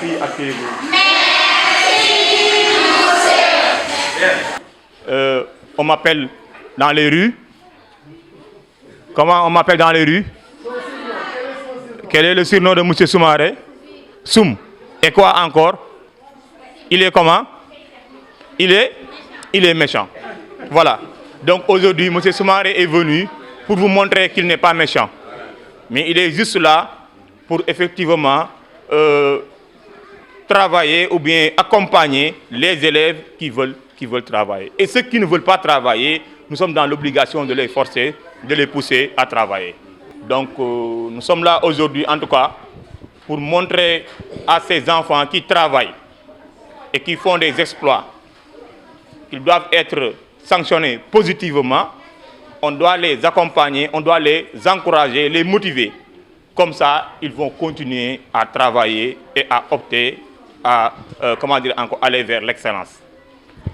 filles, asseyez-vous. On m'appelle dans les rues. Comment on m'appelle dans les rues? Quel est le surnom de M. Soumaré? Soum. Et quoi encore? Il est comment? Il est méchant. Voilà. Donc aujourd'hui, M. Soumaré est venu pour vous montrer qu'il n'est pas méchant. Mais il est juste là pour effectivement travailler ou bien accompagner les élèves qui veulent travailler. Et ceux qui ne veulent pas travailler, nous sommes dans l'obligation de les forcer, de les pousser à travailler. Donc nous sommes là aujourd'hui en tout cas pour montrer à ces enfants qui travaillent et qui font des exploits qu'ils doivent être sanctionnés positivement. On doit les accompagner, on doit les encourager, les motiver. Comme ça, ils vont continuer à travailler et à opter à aller vers l'excellence.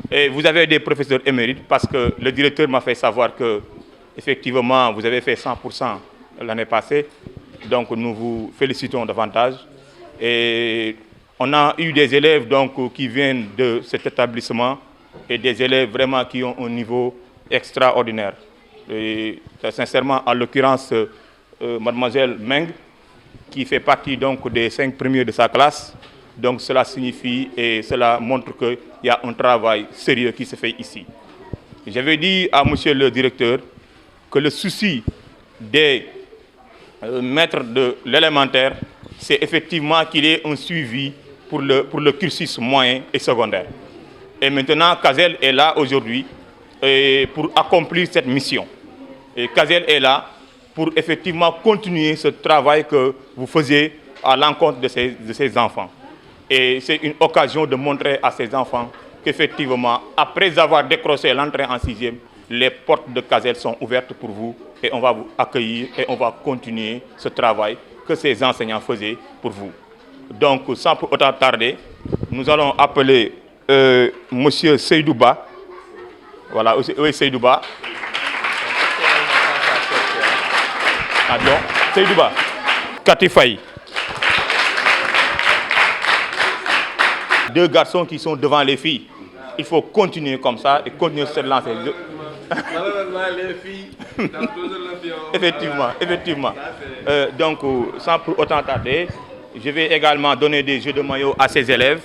Et vous avez des professeurs émérites parce que le directeur m'a fait savoir que effectivement vous avez fait 100% l'année passée. Donc nous vous félicitons davantage. Et on a eu des élèves donc, qui viennent de cet établissement et des élèves vraiment qui ont un niveau extraordinaire. Et, sincèrement, en l'occurrence, mademoiselle Meng, qui fait partie donc, des 5 premiers de sa classe. Donc cela signifie et cela montre qu'il y a un travail sérieux qui se fait ici. J'avais dit à monsieur le directeur que le souci des maîtres de l'élémentaire, c'est effectivement qu'il y ait un suivi pour le cursus moyen et secondaire. Et maintenant, Kazel est là aujourd'hui pour accomplir cette mission. Et Kazel est là pour effectivement continuer ce travail que vous faisiez à l'encontre de ces enfants. Et c'est une occasion de montrer à ces enfants qu'effectivement, après avoir décroché l'entrée en 6e, les portes de Kazel sont ouvertes pour vous et on va vous accueillir et on va continuer ce travail que ces enseignants faisaient pour vous. Donc, sans pour autant tarder, nous allons appeler Monsieur Seydouba. Voilà, oui, Seydouba. Pardon, Seydouba. Katifaï. 2 garçons qui sont devant les filles. Il faut continuer comme ça et continuer cette lancée. Malheureusement, les filles, Effectivement. Donc, sans pour autant tarder, je vais également donner des jeux de maillot à ces élèves.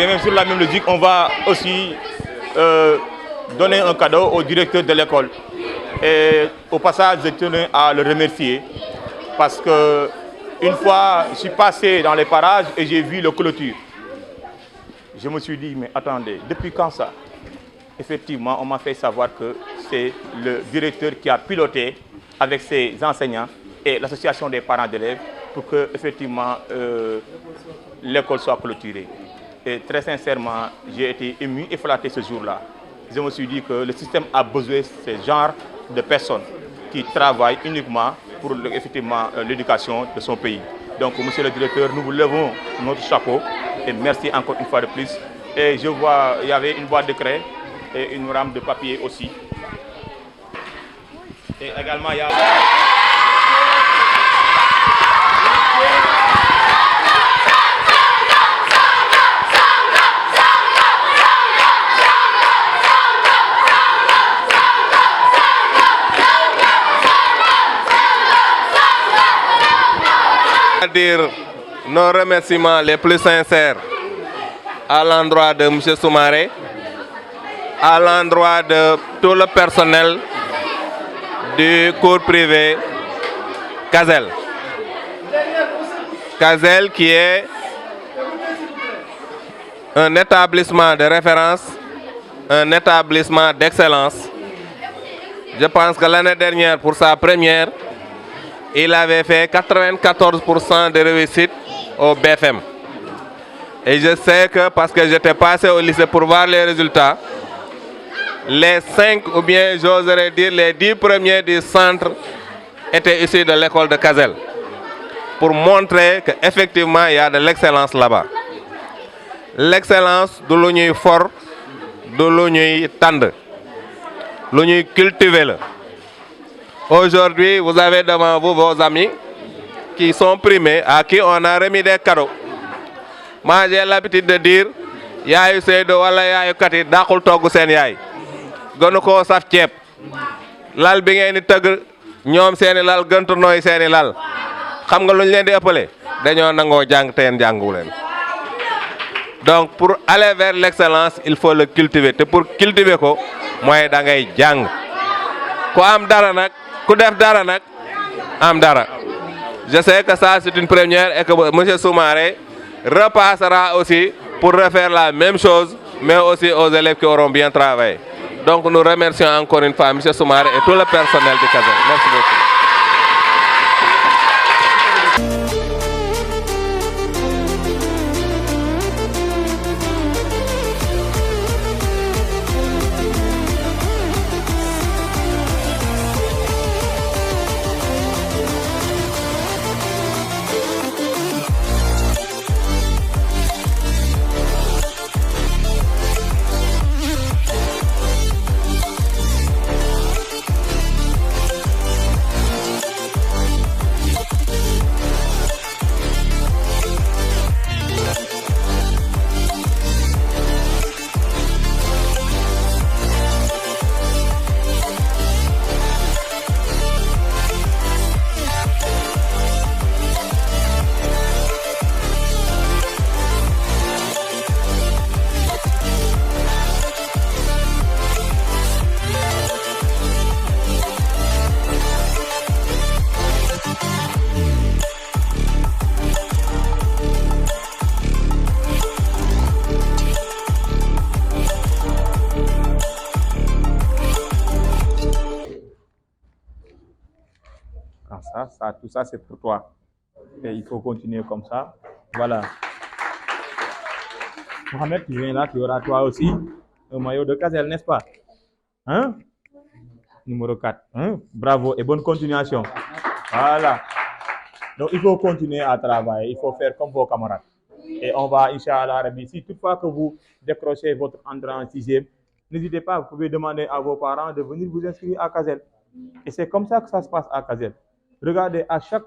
Et même sur la même logique, on va aussi donner un cadeau au directeur de l'école. Et au passage, je tenais à le remercier parce que une fois, je suis passé dans les parages et j'ai vu le clôture. Je me suis dit, mais attendez, depuis quand ça? Effectivement, on m'a fait savoir que c'est le directeur qui a piloté avec ses enseignants et l'association des parents d'élèves pour que effectivement l'école soit clôturée. Et très sincèrement, j'ai été ému et flatté ce jour-là. Je me suis dit que le système a besoin de ce genre de personnes qui travaillent uniquement pour effectivement l'éducation de son pays. Donc, monsieur le directeur, nous vous levons notre chapeau et merci encore une fois de plus. Et je vois, il y avait une boîte de craie et une rame de papier aussi. Et également, il y a... dire nos remerciements les plus sincères à l'endroit de M. Soumaré, à l'endroit de tout le personnel du cours privé CASEL. CASEL qui est un établissement de référence, un établissement d'excellence. Je pense que l'année dernière, pour sa première, il avait fait 94% de réussite au BFM. Et je sais que, parce que j'étais passé au lycée pour voir les résultats, les 5 ou bien, j'oserais dire, les 10 premiers du centre étaient issus de l'école de CASEL. Pour montrer qu'effectivement, il y a de l'excellence là-bas. L'excellence de l'union fort, de l'union tendre, l'union cultiver. Aujourd'hui, vous avez devant vous vos amis qui sont primés, à qui on a remis des cadeaux. Moi, j'ai l'habitude de dire, yaayu Seydou wala yaayu Kati dàqul togg seen yaay. Gënu koo saf ceeb. Lal bi ngeen di tëgg ñoom seeni lal gëntu nooy seeni lal. Xam nga lu ñu leen di ëppale dañoo nangoo jàng te yéen jàngu leen. Donc pour aller vers l'excellence, il faut le cultiver. Et pour cultiver ko, mooy da ngay jàng. Ku am dara nag, ku def dara nag, am dara. Je sais que ça c'est une première et que M. Soumaré repassera aussi pour refaire la même chose, mais aussi aux élèves qui auront bien travaillé. Donc nous remercions encore une fois M. Soumaré et tout le personnel du CASEL. Merci beaucoup. Tout ça c'est pour toi. Et il faut continuer comme ça. Voilà. Mohamed, tu viens là, tu auras toi aussi un maillot de CASEL, n'est-ce pas? Hein? Numéro 4. Hein? Bravo et bonne continuation. Voilà. Donc il faut continuer à travailler, il faut faire comme vos camarades. Et on va, Inch'Allah, si toutefois que vous décrochez votre entrée en 6e, n'hésitez pas, vous pouvez demander à vos parents de venir vous inscrire à CASEL. Et c'est comme ça que ça se passe à CASEL. Regardez, à chaque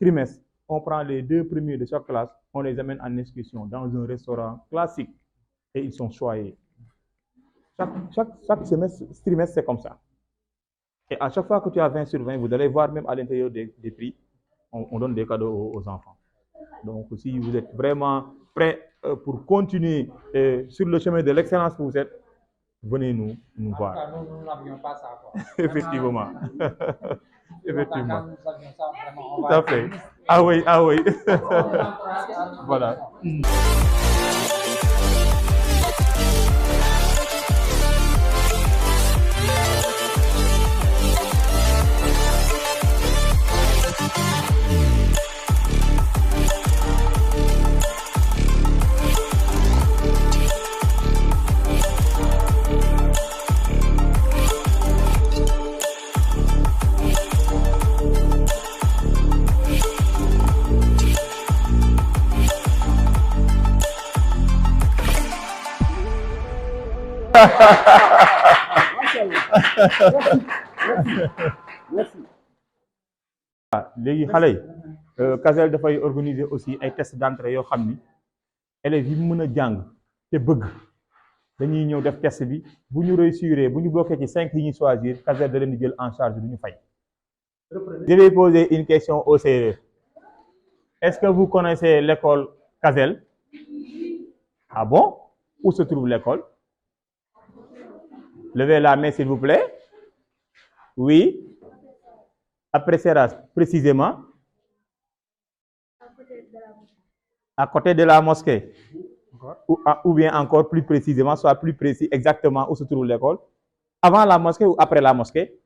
trimestre, on prend les 2 premiers de chaque classe, on les amène en excursion dans un restaurant classique et ils sont choyés. Chaque trimestre, c'est comme ça. Et à chaque fois que tu as 20 sur 20, vous allez voir même à l'intérieur des prix, on donne des cadeaux aux enfants. Donc si vous êtes vraiment prêts pour continuer sur le chemin de l'excellence que vous êtes, venez nous voir. Nous n'avions pas ça, quoi. Effectivement. Effectivement. Tout à fait. Ah oui, ah oui. Voilà. léegi xale yi CASEL dafay organiser aussi ay tests d'entrée yoo xam ni élèves yi mën a jàng te bëgg dañuy ñëw def test bi bu ñu réussir bu ñu bloqué ci 5 yi ñuy choisir CASEL da leen di jël en charge du ñu fay. Je vais poser une question au sérieux. Est-ce que vous connaissez l'école CASEL? Ah bon? Où se trouve l'école? Levez la main s'il vous plaît. Oui. Après Seras, précisément à côté de la mosquée. Ou bien encore plus précisément, soit plus précis exactement où se trouve l'école. Avant la mosquée ou après la mosquée?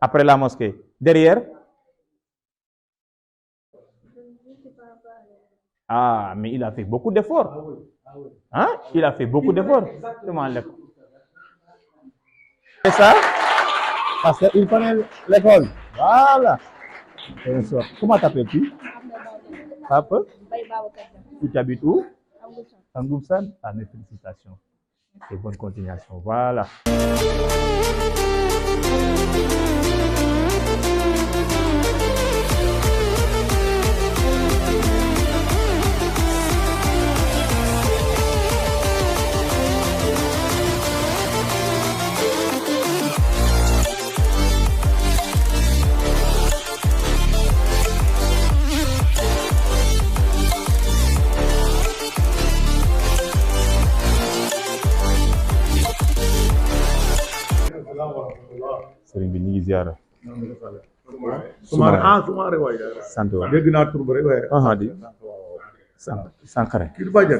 Après la mosquée. Derrière? Ah, mais il a fait beaucoup d'efforts. Hein? Il a fait beaucoup d'efforts. Exactement l'école. C'est ça? Parce qu'il connaît l'école. Voilà. Comment t'appelles-tu? Papa? Tu habites où? En Goubsan? Ah, mes félicitations. Et bonne continuation. Voilà. Sëriñ bi ñu ngi ziara. Soumaré waay. sant waay. dégg naa tur ba rek waaye. di Sankare. kii du bàjjan.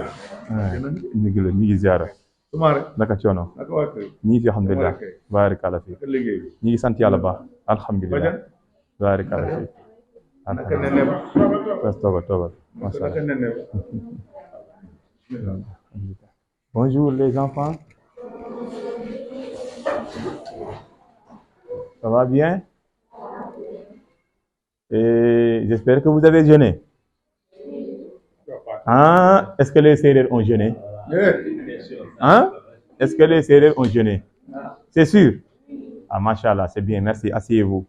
ñu ngi ziara. Soumaré. naka coono. naka waa kër. ñu ngi fi alhamdulilah. baarikàlla fi. naka liggéey bi. ñu ngi sant yàlla baax. alhamdulilah. bàjjan. baarikàlla fi. naka nene ba. toogal. macha naka allah. nene ba. Bonjour les enfants. Ça va bien? Et j'espère que vous avez jeûné. Hein? Est-ce que les Sérères ont jeûné? Hein? Est-ce que les Sérères ont jeûné? C'est sûr? Ah, machallah, c'est bien, merci. Asseyez-vous.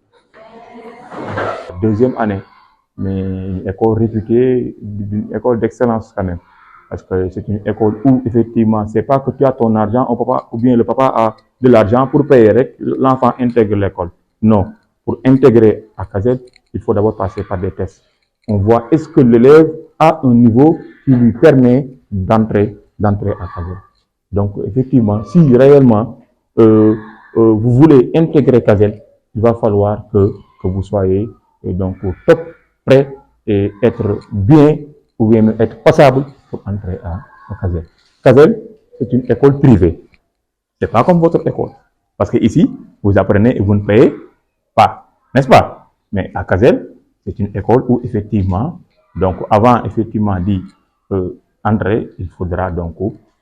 Deuxième année, mais une école réputée, une école d'excellence quand même. Parce que c'est une école où, effectivement, c'est pas que tu as ton argent, ou bien le papa a de l'argent pour payer, l'enfant intègre l'école. Non. Pour intégrer à CASEL, il faut d'abord passer par des tests. On voit est-ce que l'élève a un niveau qui lui permet d'entrer à CASEL. Donc, effectivement, si réellement vous voulez intégrer CASEL, il va falloir que vous soyez donc au top, prêt et être bien ou bien être passable pour entrer à CASEL. CASEL, c'est une école privée. C'est pas comme votre école. Parce que ici, vous apprenez et vous ne payez pas, n'est-ce pas? Mais à CASEL, c'est une école où effectivement, donc avant effectivement d'y entrer, il faudra donc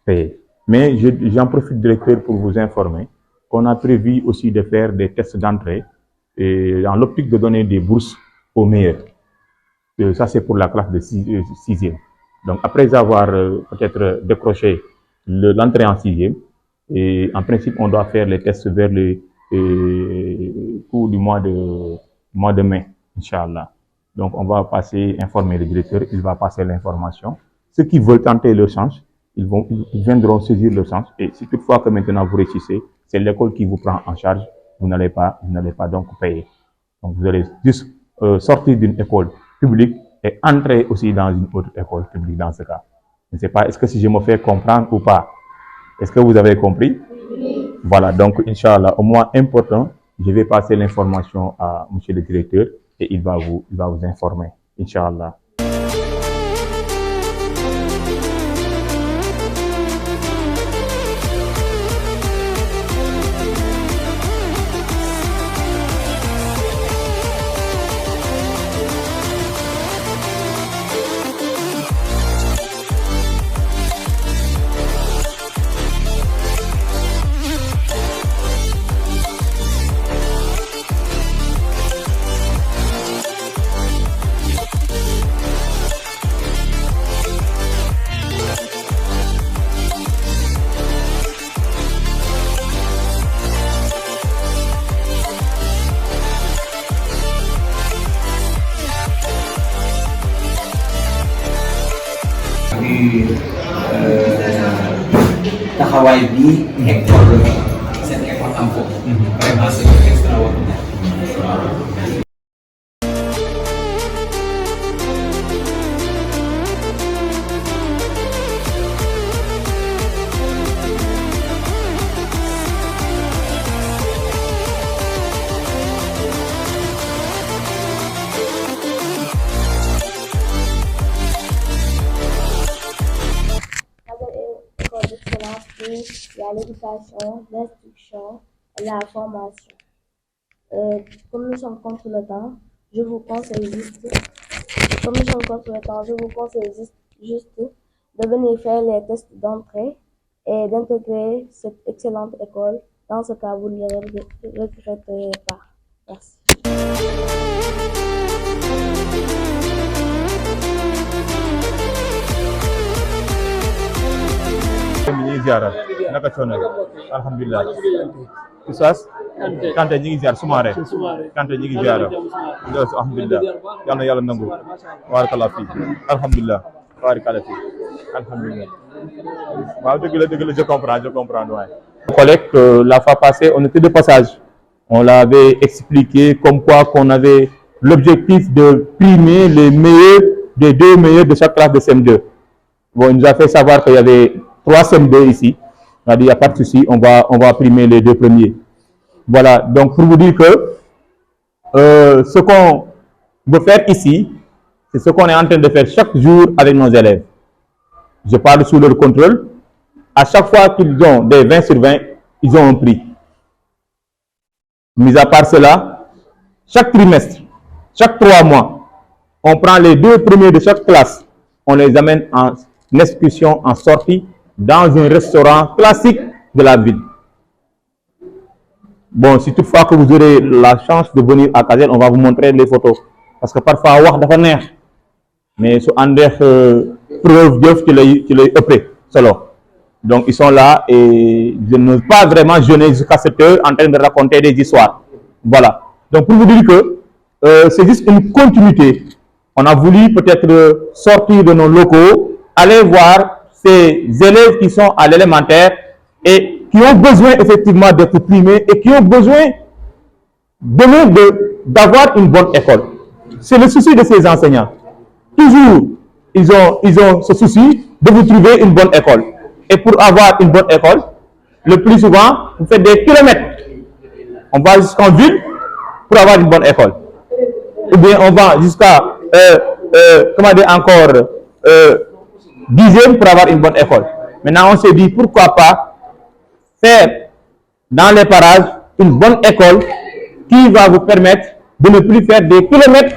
payer. Mais j'en profite, directeur, pour vous informer qu'on a prévu aussi de faire des tests d'entrée et dans l'optique de donner des bourses aux meilleurs. Ça, c'est pour la classe de 6e. Donc, après avoir peut-être décroché l'entrée en 6e, et en principe, on doit faire les tests vers le cours du mois de mai, Inch'Allah. Donc, on va informer le directeur, il va passer l'information. Ceux qui veulent tenter leur chance, ils viendront saisir leur chance. Et si toutefois que maintenant vous réussissez, c'est l'école qui vous prend en charge, vous n'allez pas donc payer. Donc, vous allez juste sortir d'une école publique et entrer aussi dans une autre école publique dans ce cas. Je ne sais pas, est-ce que si je me fais comprendre ou pas? Est-ce que vous avez compris? Voilà, donc, Inch'Allah, au moins important, je vais passer l'information à monsieur le directeur et il va vous informer, Inch'Allah. taxawaay bii école seen école am ko vraiment c'est extraordinaire. dans l'éducation, l'instruction et la formation. Comme nous sommes contre le temps, je vous conseille juste, juste de venir faire les tests d'entrée et d'intégrer cette excellente école. Dans ce cas, vous ne le regretterez pas. Merci. naka coono alhamdulilah Oustaz Kanté ñi ngi ziar Soumaré Kanté ñi ngi ziar alhamdulilah yal na yàlla nangu barakallah fii alhamdulilah barakallah fii alhamdulilah waaw dëgg la je comprends waaye collègue la fois passée on était de passage on l'avait expliqué comme quoi qu'on avait l'objectif de primer les meilleurs des 2 meilleurs de chaque classe de CM2. Bon, il nous a fait savoir qu'il y avait 3 CM2 ici. On a dit, il n'y a pas de souci, on va primer les 2 premiers. Voilà, donc pour vous dire que ce qu'on veut faire ici, c'est ce qu'on est en train de faire chaque jour avec nos élèves. Je parle sous leur contrôle. À chaque fois qu'ils ont des 20 sur 20, ils ont un prix. Mis à part cela, chaque trimestre, chaque 3 mois, on prend les 2 premiers de chaque classe, on les amène en excursion, en sortie, dans un restaurant classique de la ville. Bon, si toutefois que vous aurez la chance de venir à Kazel, on va vous montrer les photos. Parce que parfois, wax dafa neex, mais su àndeex preuve jëf ci lay ëppee solo. Donc, ils sont là et je ne veux pas vraiment jeûner jusqu'à cette heure en train de raconter des histoires. Voilà. Donc, pour vous dire que c'est juste une continuité. On a voulu peut-être sortir de nos locaux, aller voir ces élèves qui sont à l'élémentaire et qui ont besoin effectivement d'être primés et qui ont besoin d'avoir une bonne école. C'est le souci de ces enseignants. Toujours, ils ont ce souci de vous trouver une bonne école. Et pour avoir une bonne école, le plus souvent, vous faites des kilomètres. On va jusqu'en ville pour avoir une bonne école. Ou bien on va jusqu'à, comment dire encore, 10e pour avoir une bonne école. Maintenant, on s'est dit, pourquoi pas faire dans les parages une bonne école qui va vous permettre de ne plus faire des kilomètres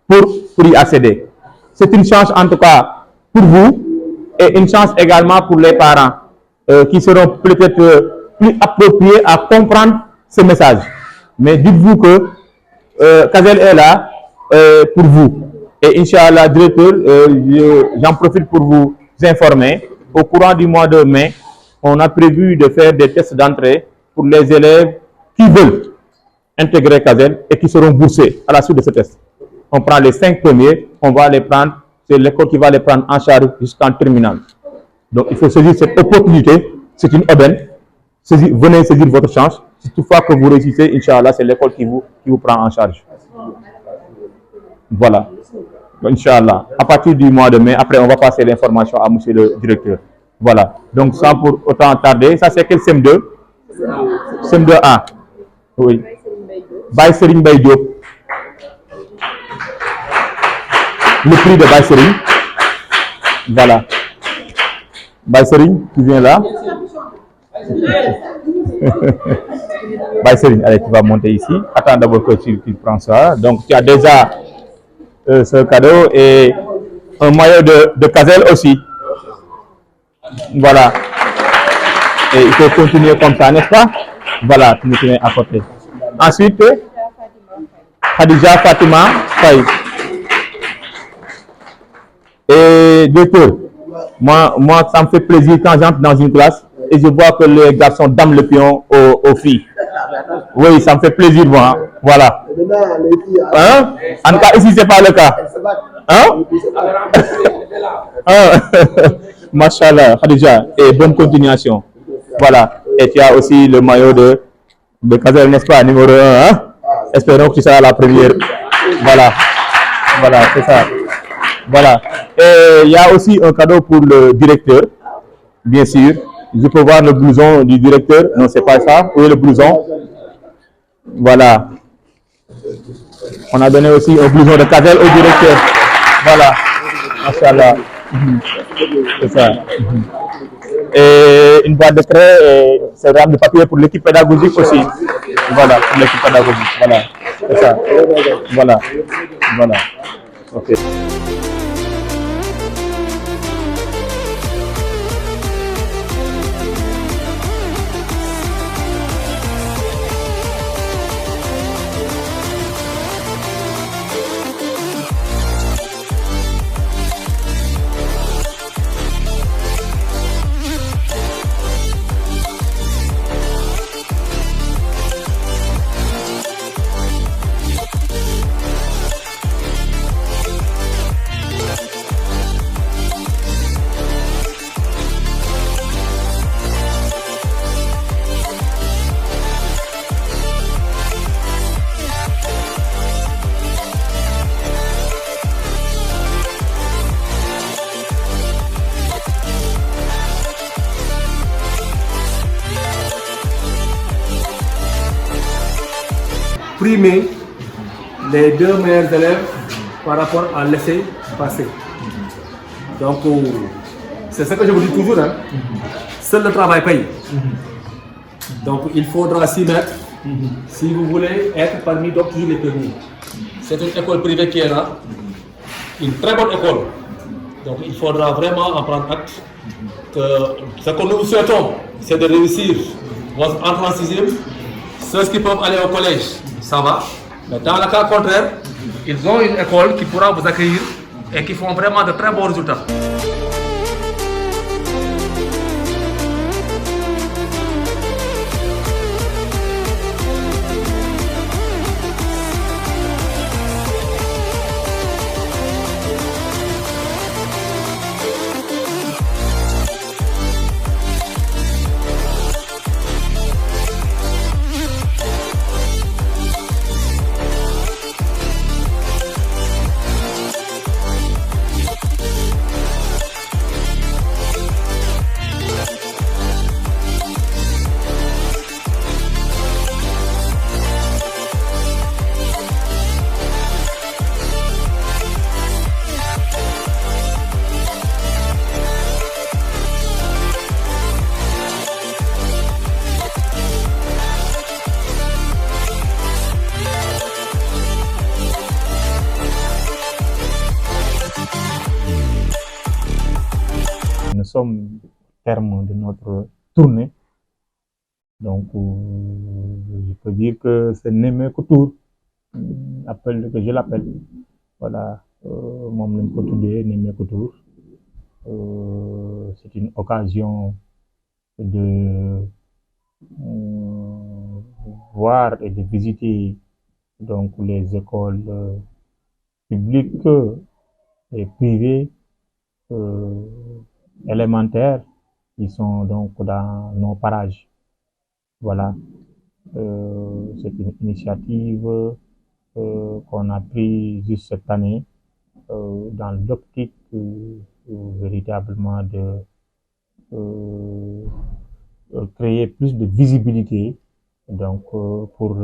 pour y accéder. C'est une chance en tout cas pour vous et une chance également pour les parents qui seront peut-être plus appropriés à comprendre ce message. Mais dites-vous que Kazel est là pour vous. Et Inch'Allah, directeur, j'en profite pour vous informer. Au courant du mois de mai, on a prévu de faire des tests d'entrée pour les élèves qui veulent intégrer Kazel et qui seront boursés à la suite de ce test. On prend les 5 premiers, on va les prendre, c'est l'école qui va les prendre en charge jusqu'en terminale. Donc il faut saisir cette opportunité, c'est une aubaine. Venez saisir votre chance. Si toutefois que vous réussissez, Inch'Allah, c'est l'école qui vous prend en charge. Voilà. Inch'Allah. À partir du mois de mai, après on va passer l'information à monsieur le directeur. Voilà. Donc sans pour autant tarder, ça c'est quel CM2? CM2A. Oui. Baye Serigne Mbaye Diop. Le prix de Baye Serigne. Voilà. Baye Serigne, tu viens là. Baye Serigne, allez, tu vas monter ici. Attends d'abord que tu prends ça. Donc tu as déjà ce cadeau et un maillot de Kazel aussi. Voilà. Et il faut continuer comme ça, n'est-ce pas? Voilà, tu me tiens à côté. Ensuite, Khadija Fatima Faye. Et docteur, moi, ça me fait plaisir quand j'entre dans une classe et je vois que les garçons dament le pion aux filles. Oui, ça me fait plaisir, moi. Voilà. Hein? En tout cas, ici, ce n'est pas le cas. Hein? Machallah, Khadija, et bonne continuation. Voilà. Et tu as aussi le maillot de Kazel, n'est-ce pas, numéro 1. Hein? Espérons que tu seras la première. Voilà. Voilà, c'est ça. Voilà. Et il y a aussi un cadeau pour le directeur, bien sûr. Je peux voir le blouson du directeur. Non, c'est pas ça. Où est le blouson? Voilà. On a donné aussi un blouson de Kazel au directeur. Voilà. Machallah. C'est ça. et une boîte de craie et ces rames de papier pour l'équipe pédagogique aussi. Voilà, pour l'équipe pédagogique. Voilà, c'est ça. Voilà, voilà. Ok. Primer les deux meilleurs élèves par rapport à l'essai passé. Donc, c'est ce que je vous dis toujours, hein. Seul le travail paye. Donc, il faudra s'y mettre si vous voulez être parmi d'autres toujours les premiers. C'est une école privée qui est là, une très bonne école. Donc, il faudra vraiment en prendre acte. Que ce que nous vous souhaitons, c'est de réussir votre entrée en sixième. Ceux qui peuvent aller au collège, ça va. Mais dans le cas contraire, ils ont une école qui pourra vous accueillir et qui font vraiment de très bons résultats. Nous sommes au terme de notre tournée. Donc, je peux dire que c'est Némé Couture, appel que je l'appelle. Voilà, moom lañ ko tuddee Némé Couture. C'est une occasion de voir et de visiter donc les écoles publiques et privées élémentaires qui sont donc dans nos parages. Voilà, c'est une initiative qu'on a prise juste cette année dans l'optique véritablement de créer plus de visibilité donc pour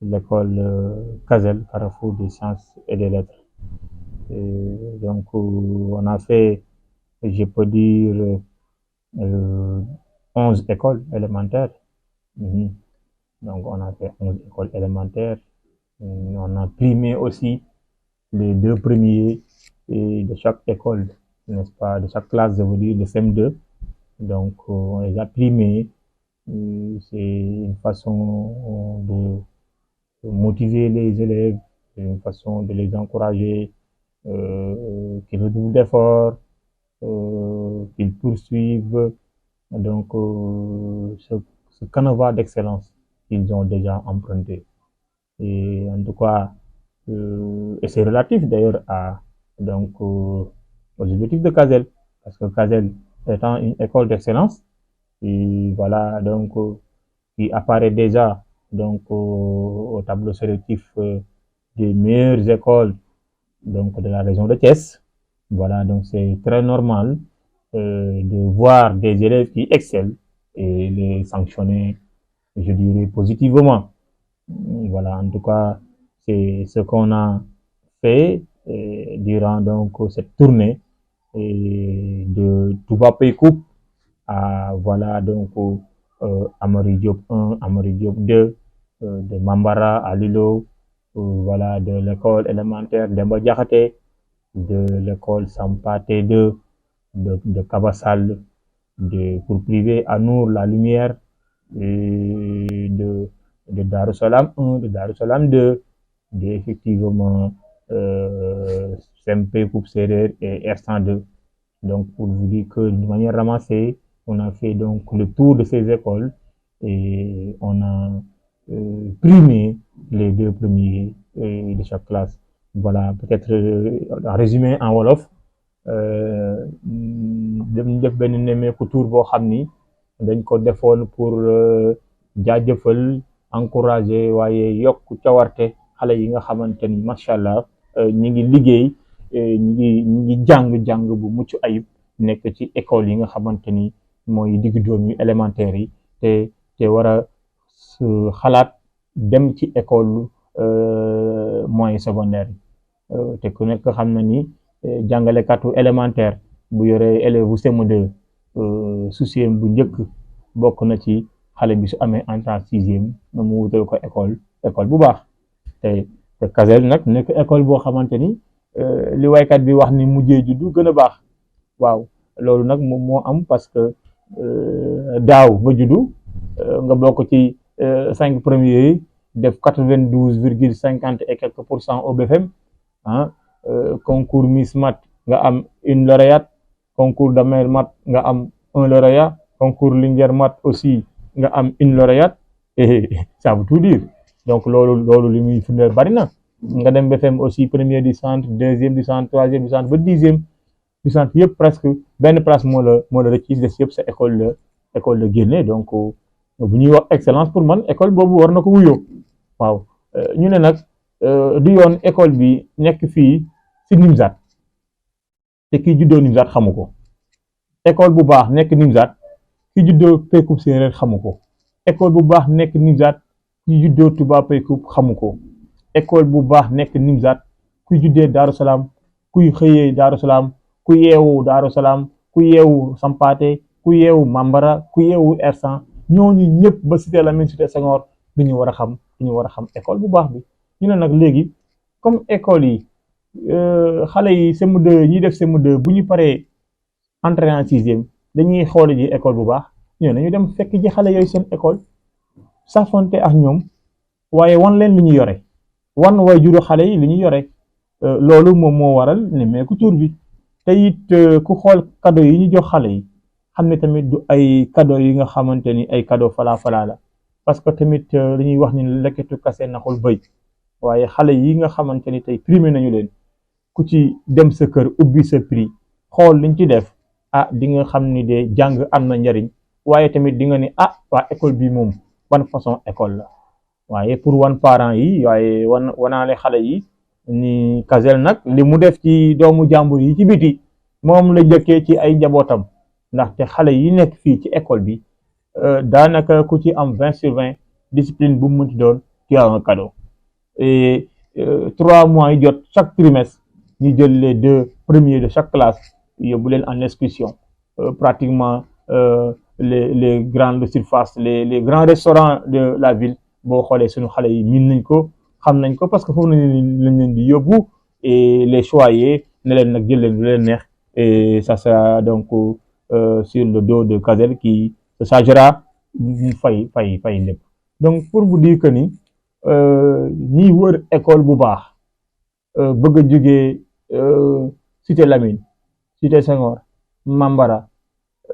l'école Cazel, Carrefour des sciences et des lettres. Et donc on a fait, je peux dire, 11 écoles élémentaires. Donc on a fait 11 écoles élémentaires. On a primé aussi les deux premiers de chaque école, n'est-ce pas, de chaque classe, je veux dire, de CM2. Donc on les a primés. C'est une façon de motiver les élèves, c'est une façon de les encourager, qu'ils redoublent d'efforts, qu'ils poursuivent donc ce canevas d'excellence qu'ils ont déjà emprunté. Et en tout cas, et c'est relatif d'ailleurs à donc aux objectifs de Cazel, parce que Cazel étant une école d'excellence, et voilà donc qui apparaît déjà donc au tableau sélectif des meilleures écoles donc de la région de Thiès. Voilà, donc c'est très normal de voir des élèves qui excellent et les sanctionner, je dirais, positivement. Voilà, en tout cas, c'est ce qu'on a fait durant donc cette tournée de Touba Pays Coupe voilà donc Amary Diop 1, Amary Diop 2, de Mambara à Lilo, voilà, de l'école élémentaire Demba Diakhaté, de l'école Sampaté 2, de Kabassal, pour privé à Nour La Lumière, et de Darussalam 1, de Darussalam 2, effectivement SMP Coupe Serrer et R102. Donc pour vous dire que de manière ramassée, on a fait donc le tour de ces écoles et on a primé les 2 premiers de chaque classe. Voilà, peut-être en résumé en wolof, dañu def benn nemmeeku tour boo xam ni dañ ko defoon pour jaajëfal encourager waaye yokk cawarte xale yi nga xamante ni macha allah ñi ngi liggéey ñi ngi jàng bu mucc ayib nekk ci école yi nga xamante ni mooy diggu doom yu élémentaire yi te war a xalaat dem ci école moyen secondaire yi te ku nekk xam na ni jàngalekatu élémentaire bu yore élève bu CM2 souci bu njëkk bokk na ci xale bi su amee entrée en sixième na mu wutal ko école bu baax te Kasel nag nekk école boo xamante ni li waykat bi wax ni mujjee juddu gën a baax waaw loolu nag moom moo am parce que daaw nga juddu nga bokk ci 5 premiers yi def 92,50 et quelques % au BFM concours Miss Math nga am une lauréate, concours Damel Math nga am un lauréat, concours Linguère Math aussi nga am une lauréate, et ça veut tout dire. Donc loolu li muy firndeel bari na nga dem BFM aussi premier du centre, deuxième du centre, troisième du centre ba 10e du centre yëpp presque benn place moo la rëcc des yëpp sa école la génne. Donc bu ñuy wax excellence pour man école boobu war na ko wuyoo waaw ñu ne nag du yoon école bi nekk fii ci Nimzatt te ki juddoo Nimzatt xamu ko, école bu baax nekk Nimzatt ki juddoo Peykoup Séeréer xamu ko, école bu baax nekk Nimzatt ki juddoo Touba Peykoup xamu ko, école bu baax nekk Nimzatt ku juddee Daaru Salaam, kuy xëyee Daaru Salaam, ku yeewu Daaru Salaam, ku yeewu Sampaate, ku yeewu Mambara, ku yeewu R100 ñooñu ñëpp ba cité Lamine cité Senghor dañu war a xam école bu baax bi. ñu ne nag léegi comme école yi xale yi CM2 ñuy def CM2 bu ñu paree entrée en sixième dañuy xoole ji école bu baax ñoo nañu dem fekk ji xale yooyu seen école safonte ak ñoom waaye wan leen li ñu yore wan way juru xale yi li ñu yore loolu moom moo waral ne meeku tur bi te it ku xool cadeau yi ñu jox xale yi xam ne tamit du ay cadeau yi nga xamante ni ay cadeau falaa la parce que tamit dañuy wax ni lekketu kase naxul bëy waaye xale yi nga xamante ni tey primé nañu leen ku ci dem sa kër ubbi sa prix xool liñ ci def di nga xam ni de jàng am na njariñ waaye tamit di nga ni waa école bi moom ban façon école la waaye pour wan parents yi waaye wanaale xale yi ni Kasel nag li mu def ci doomu jàmbur yi ci biti moom la jëkkee ci ay njabootam ndaxte xale yi nekk fii ci école bi daanaka ku ci am 20/20 discipline bu mu mënti doon tu as un cadeau et 3 mois yi jot chaque trimestre ñu jël les 2 premiers de chaque classe yóbbu leen en excursion pratiquement les grandes surfaces les grands restaurants de la ville boo xoolee suñu xale yi miin nañ ko xam nañ ko parce que foofu lañ leen di yóbbu et les choyer ne leen nag jël leen lu leen neex et ça sera donc sur le dos de Kasel qui se chargera mu fay lépp. Donc pour vous dire que ni ñiy wër école bu baax bëgg a jógee cité Lamine cité Senghor Mambara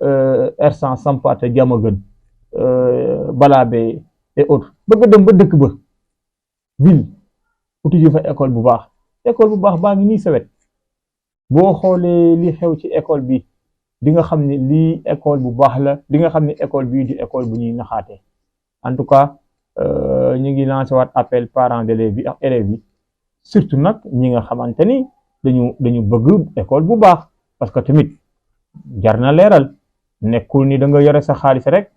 R100 Sampaate Diamaguène Balabé et autres bëgg a dem ba dëkk ba ville uti ji fa école bu baax baa ngi nii sawet boo xoolee li xew ci école bi di nga xam ne lii école bu baax la di nga xam ne école bii di école bu ñuy naxaate en tout cas ñu ngi lancé waat appel parents d'élèves yi ak élèves yi surtout nag ñi nga xamante ni dañu bëgg école bu baax parce que tamit jar na leeral nekkul ni da nga yore sa xaalis rek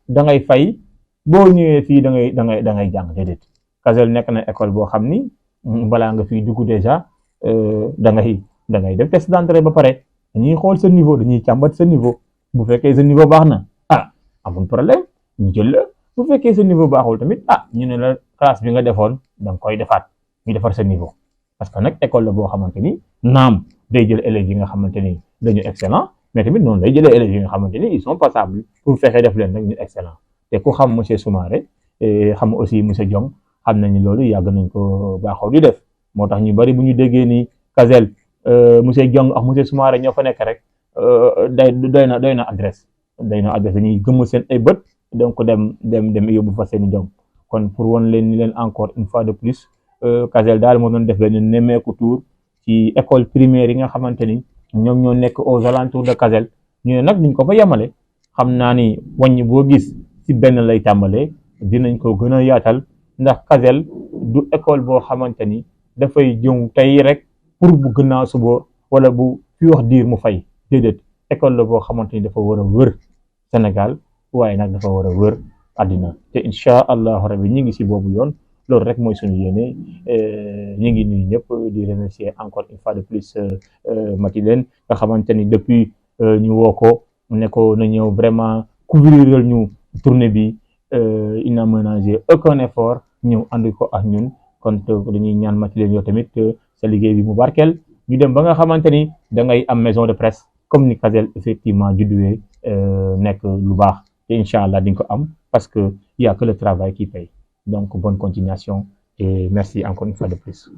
da ngay fay boo ñëwee fii da ngay jàng déedéet. Kasel nekk na école boo xam ni balaa nga fiy dugg déjà da ngay def test d'entrée ba pare dañuy xool sa niveau dañuy càmbat sa niveau bu fekkee sa niveau baax na ah amul problème ñu jël la bu fekkee sa niveau baaxul tamit ah ñu ne la classe bi nga defoon da nga koy defaat ñu defar sa niveau parce que nag école la boo xamante ni naam day jël élèves yi nga xamante ni dañu excellent mais tamit noonu lay jëlee élèves yi nga xamante ni ils sont passables pour fexe def leen rek ñu excellent te ku xam monsieur Soumaré xam aussi monsieur Diong xam nañu loolu yàgg nañ ko baaxoo di def moo tax ñu bari bu ñu déggee ni Kasel monsieur Diong ak monsieur Soumaré ñoo fa nekk rek doy na adresse dañuy gëmm seen ay bët donc dem yóbbu fa seen i doom kon pour won leen ni leen encore une fois de plus Kasel daal moo doon def benn nemmeeku tour ci école primaire yi nga xamante ni ñoom ñoo nekk aux alentours de Kasel ñu ne nag duñ ko fa yemale xam naa ni wàññi boo gis ci benn lay tàmbalee dinañ ko gën a yaatal ndax Kasel du école boo xamante ni dafay jëw tey rek pour bu gënnaaw suba wala bu fi wax diir mu fay déedéet école la boo xamante ni dafa war a wër Sénégal waaye nag dafa war a wër àddina te incha allahu rabi ñi ngi si boobu yoon loolu rek mooy suñu yéene ñu ngi nuyu ñëpp di remercier encore une fois de plus Matilène nga xamante ni depuis ñu woo ko ne ko na ñëw vraiment couvrir ñu tournée bi il n'a ménagé aucun effort ñëw ànd ko ak ñun kon dañuy ñaan Matilène yow tamit sa liggéey bi mu barkeel ñu dem ba nga xamante ni da ngay am maison de presse comme ni Kasel effectivement judduwee nekk lu baax te incha allah di nga ko am parce que y a que le travail qui paye donc bonne continuation et merci encore une fois de plus.